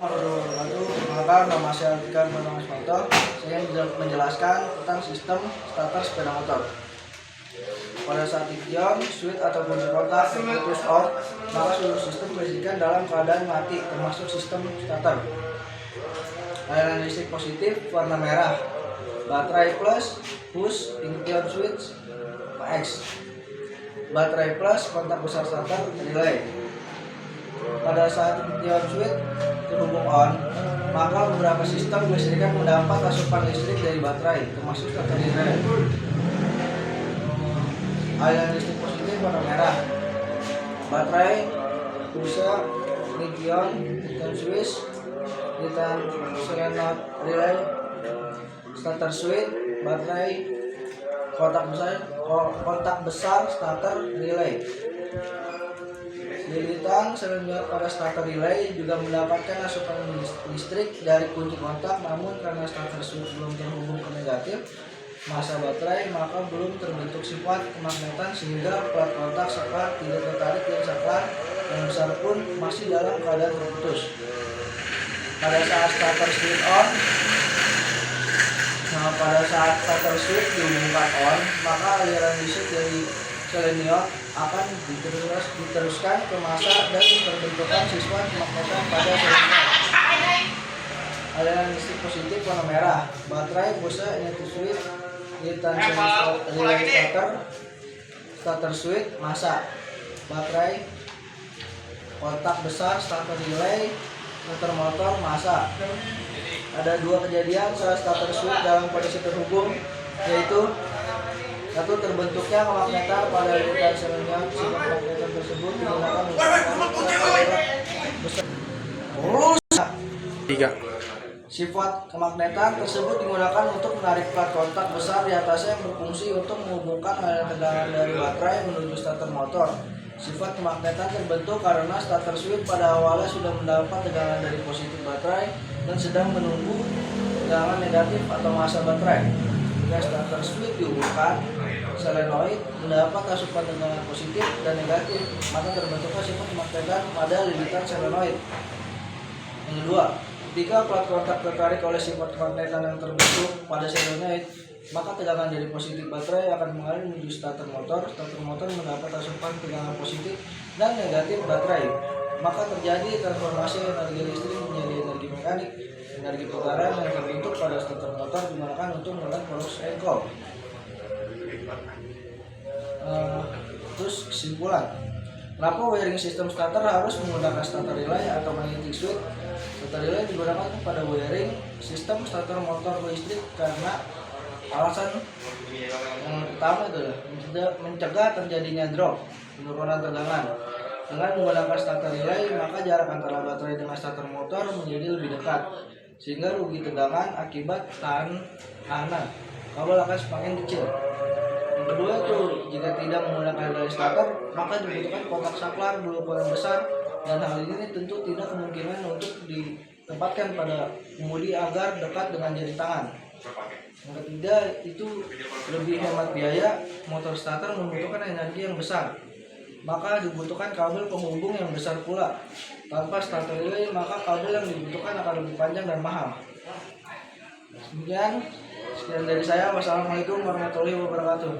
Lalu, maka nama saya Alfian Manto. Saya menjelaskan tentang sistem starter sepeda motor. Pada saat ignition, switch atau kunci kontak terputus on, maka seluruh sistem berisikan dalam keadaan mati, termasuk sistem starter. Aliran listrik positif warna merah, baterai plus push ignition switch X, baterai plus kontak besar starter relay. Pada saat ignition switch terhubung on, maka beberapa sistem kelistrikan mendapat asupan listrik dari baterai, termasuk starter relay. Aliran listrik positif warna merah, baterai pulsa ignition switch Return solenoid relay, starter switch, baterai, kontak besar starter relay. Lilitan solenoid pada starter relay juga mendapatkan asupan listrik dari kunci kontak, namun karena starter switch belum terhubung ke negatif masa baterai, maka belum terbentuk sifat kemagnetan sehingga plat kontak saklar tidak tertarik dan saklar yang besar pun masih dalam keadaan terputus. Pada saat starter switch dihubungkan on, maka aliran listrik dari solenoid akan diteruskan ke massa dan terbentukkan sifat kemagnetan pada solenoid. Aliran listrik positif warna merah, baterai pulsa ignition switch Return relay starter switch massa, baterai, kontak besar starter relay, motor massa. Ada dua kejadian saat starter switch dalam kondisi terhubung, yaitu satu, terbentuknya kemagnetan pada lilitan solenoid. Sifat kemagnetan tersebut digunakan untuk Sifat kemagnetan tersebut digunakan untuk menarik plat kontak besar di atasnya yang berfungsi untuk menghubungkan aliran tegangan dari baterai menuju starter motor. Sifat kemagnetan terbentuk karena starter switch pada awalnya sudah mendapat tegangan dari positif baterai dan sedang menunggu tegangan negatif atau massa baterai. Jika starter switch dihubungkan, solenoid mendapat asupan tegangan positif dan negatif, maka terbentuklah sifat kemagnetan pada lilitan solenoid. Yang kedua, ketika plat kontak tertarik oleh sifat kemagnetan yang terbentuk pada solenoid, maka tegangan dari positif baterai akan mengalir menuju starter motor. Starter motor mendapat asupan tegangan positif dan negatif baterai, maka terjadi transformasi energi listrik menjadi energi mekanik. Energi putaran yang terbentuk pada starter motor digunakan untuk menekan poros engkol. Terus kesimpulan, kenapa wiring sistem starter harus menggunakan starter relay atau magnetic switch? Starter relay digunakan pada wiring sistem starter motor listrik karena alasan yang utama adalah mencegah terjadinya drop, penurunan tegangan. Dengan menggunakan starter relay, maka jarak antara baterai dengan starter motor menjadi lebih dekat, sehingga rugi tegangan akibat tahanan kabel akan semakin kecil. Yang kedua itu, jika tidak menggunakan relay starter, maka dibutuhkan kontak saklar berukuran besar, dan hal ini tentu tidak kemungkinan untuk ditempatkan pada kemudi agar dekat dengan jari tangan. Yang ketiga itu lebih hemat biaya, motor starter membutuhkan energi yang besar, maka dibutuhkan kabel penghubung yang besar pula. Tanpa starter relay, maka kabel yang dibutuhkan akan lebih panjang dan mahal. Sekian dari saya. Wassalamualaikum warahmatullahi wabarakatuh.